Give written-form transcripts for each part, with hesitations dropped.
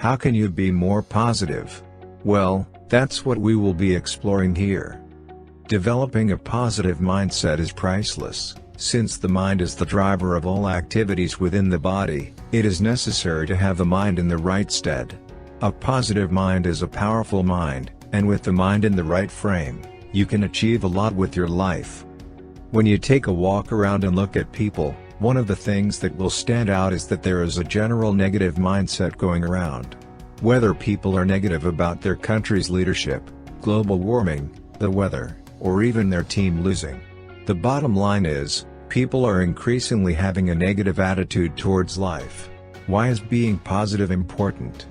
How can you be more positive? Well, that's what we will be exploring here. Developing a positive mindset is priceless. Since the mind is the driver of all activities within the body, it is necessary to have the mind in the right stead. A positive mind is a powerful mind, and with the mind in the right frame, you can achieve a lot with your life. When you take a walk around and look at people, one of the things that will stand out is that there is a general negative mindset going around. Whether people are negative about their country's leadership, global warming, the weather, or even their team losing. The bottom line is, people are increasingly having a negative attitude towards life. Why is being positive important?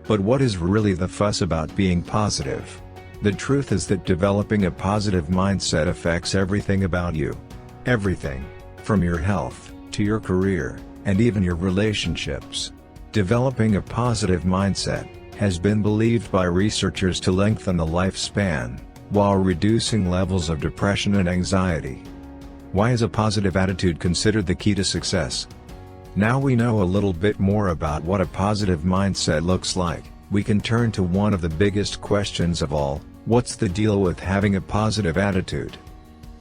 But what is really the fuss about being positive? The truth is that developing a positive mindset affects everything about you. Everything. From your health, to your career, and even your relationships. Developing a positive mindset has been believed by researchers to lengthen the lifespan, while reducing levels of depression and anxiety. Why is a positive attitude considered the key to success? Now we know a little bit more about what a positive mindset looks like, we can turn to one of the biggest questions of all: what's the deal with having a positive attitude?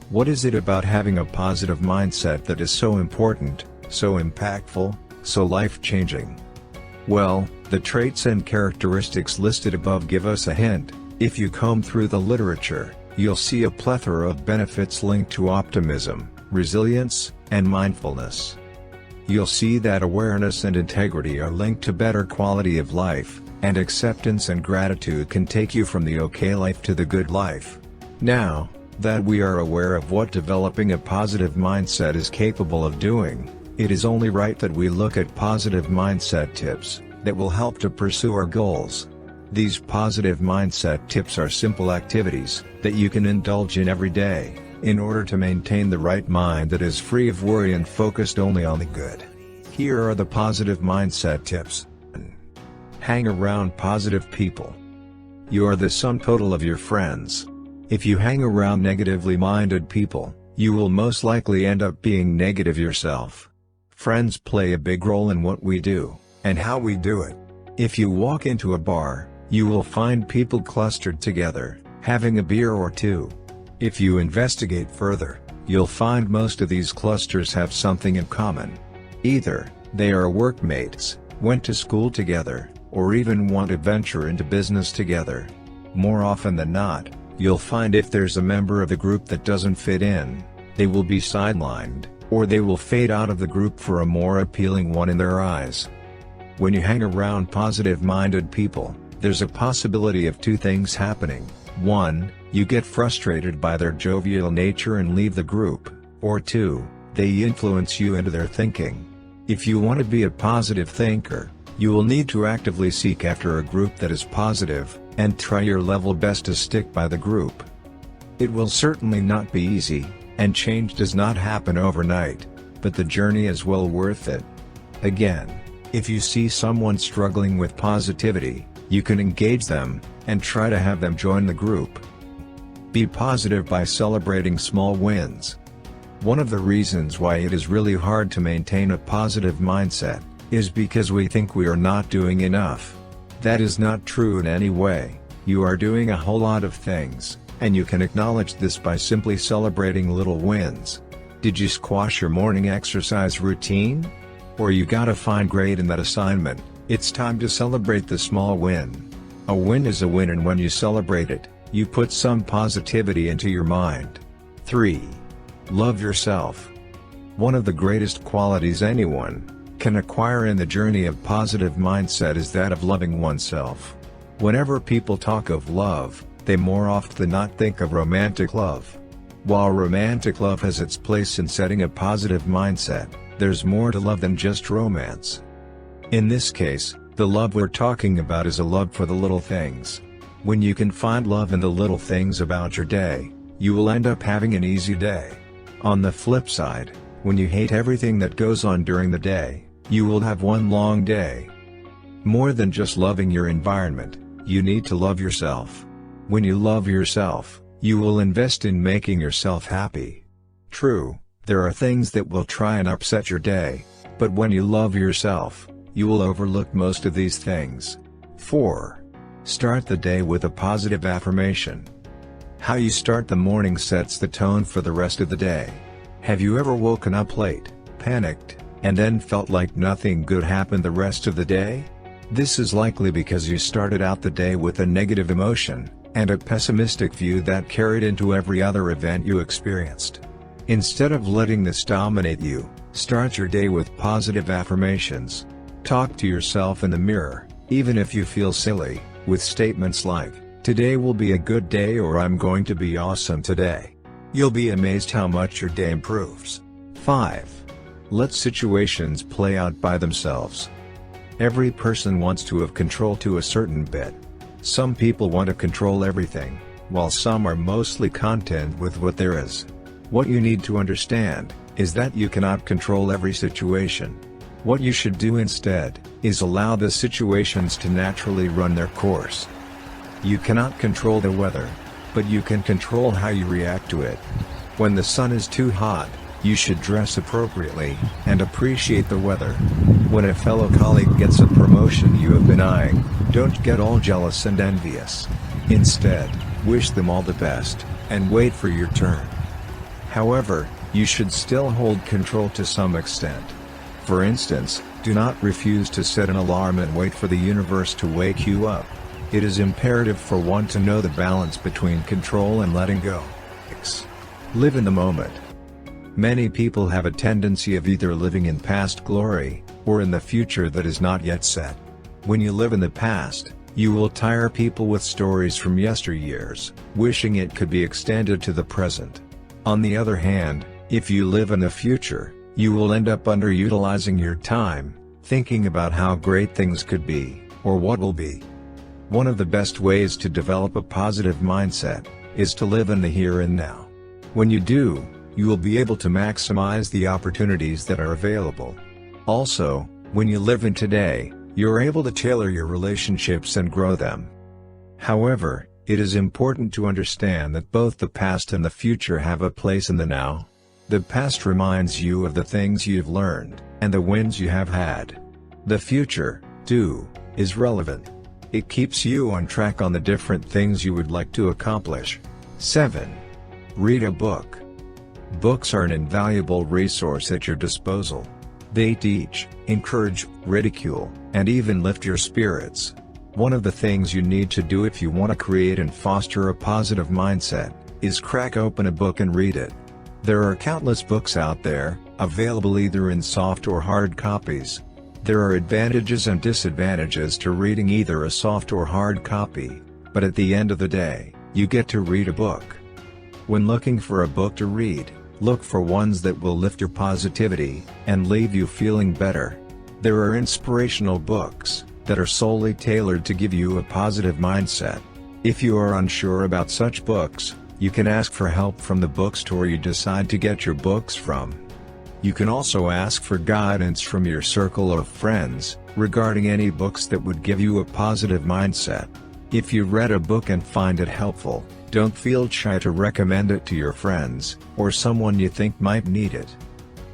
What is it about having a positive mindset that is so important, so impactful, so life-changing? Well, the traits and characteristics listed above give us a hint. If you comb through the literature, you'll see a plethora of benefits linked to optimism, resilience, and mindfulness. You'll see that awareness and integrity are linked to better quality of life, and acceptance and gratitude can take you from the okay life to the good life. Now that we are aware of what developing a positive mindset is capable of doing, it is only right that we look at positive mindset tips that will help to pursue our goals. These positive mindset tips are simple activities that you can indulge in every day, in order to maintain the right mind that is free of worry and focused only on the good. Here are the positive mindset tips. Hang around positive people. You are the sum total of your friends. If you hang around negatively minded people, you will most likely end up being negative yourself. Friends play a big role in what we do, and how we do it. If you walk into a bar, you will find people clustered together, having a beer or two. If you investigate further, you'll find most of these clusters have something in common. Either they are workmates, went to school together, or even want to venture into business together. More often than not, you'll find if there's a member of the group that doesn't fit in, they will be sidelined, or they will fade out of the group for a more appealing one in their eyes. When you hang around positive-minded people, there's a possibility of two things happening. 1, you get frustrated by their jovial nature and leave the group, or 2, they influence you into their thinking. If you want to be a positive thinker, you will need to actively seek after a group that is positive, and try your level best to stick by the group. It will certainly not be easy, and change does not happen overnight, but the journey is well worth it. Again, if you see someone struggling with positivity, you can engage them, and try to have them join the group. Be positive by celebrating small wins. One of the reasons why it is really hard to maintain a positive mindset is because we think we are not doing enough. That is not true in any way. You are doing a whole lot of things, and you can acknowledge this by simply celebrating little wins. Did you squash your morning exercise routine? Or you got a fine grade in that assignment? It's time to celebrate the small win. A win is a win, and when you celebrate it, you put some positivity into your mind. 3. Love yourself. One of the greatest qualities anyone can acquire in the journey of positive mindset is that of loving oneself. Whenever people talk of love, they more often than not think of romantic love. While romantic love has its place in setting a positive mindset, there's more to love than just romance. In this case, the love we're talking about is a love for the little things. When you can find love in the little things about your day, you will end up having an easy day. On the flip side, when you hate everything that goes on during the day, you will have one long day. More than just loving your environment, you need to love yourself. When you love yourself, you will invest in making yourself happy. True, there are things that will try and upset your day, but when you love yourself, you will overlook most of these things. 4. Start the day with a positive affirmation. How you start the morning sets the tone for the rest of the day. Have you ever woken up late, panicked, and then felt like nothing good happened the rest of the day? This is likely because you started out the day with a negative emotion, and a pessimistic view that carried into every other event you experienced. Instead of letting this dominate you, start your day with positive affirmations. Talk to yourself in the mirror, even if you feel silly, with statements like, "Today will be a good day," or "I'm going to be awesome today." You'll be amazed how much your day improves. 5. Let situations play out by themselves. Every person wants to have control to a certain bit. Some people want to control everything, while some are mostly content with what there is. What you need to understand is that you cannot control every situation. What you should do instead is allow the situations to naturally run their course. You cannot control the weather, but you can control how you react to it. When the sun is too hot, you should dress appropriately and appreciate the weather. When a fellow colleague gets a promotion you have been eyeing, don't get all jealous and envious. Instead, wish them all the best, and wait for your turn. However, you should still hold control to some extent. For instance, do not refuse to set an alarm and wait for the universe to wake you up. It is imperative for one to know the balance between control and letting go. 6. Live in the moment. Many people have a tendency of either living in past glory, or in the future that is not yet set. When you live in the past, you will tire people with stories from yesteryears, wishing it could be extended to the present. On the other hand, if you live in the future, you will end up underutilizing your time, thinking about how great things could be, or what will be. One of the best ways to develop a positive mindset is to live in the here and now. When you do, you will be able to maximize the opportunities that are available. Also, when you live in today, you're able to tailor your relationships and grow them. However, it is important to understand that both the past and the future have a place in the now. The past reminds you of the things you've learned, and the wins you have had. The future, too, is relevant. It keeps you on track on the different things you would like to accomplish. 7. Read a book. Books are an invaluable resource at your disposal. They teach, encourage, ridicule, and even lift your spirits. One of the things you need to do if you want to create and foster a positive mindset is crack open a book and read it. There are countless books out there, available either in soft or hard copies. There are advantages and disadvantages to reading either a soft or hard copy, but at the end of the day, you get to read a book. When looking for a book to read, look for ones that will lift your positivity and leave you feeling better. There are inspirational books that are solely tailored to give you a positive mindset. If you are unsure about such books, you can ask for help from the bookstore you decide to get your books from. You can also ask for guidance from your circle of friends regarding any books that would give you a positive mindset. If you read a book and find it helpful, don't feel shy to recommend it to your friends or someone you think might need it.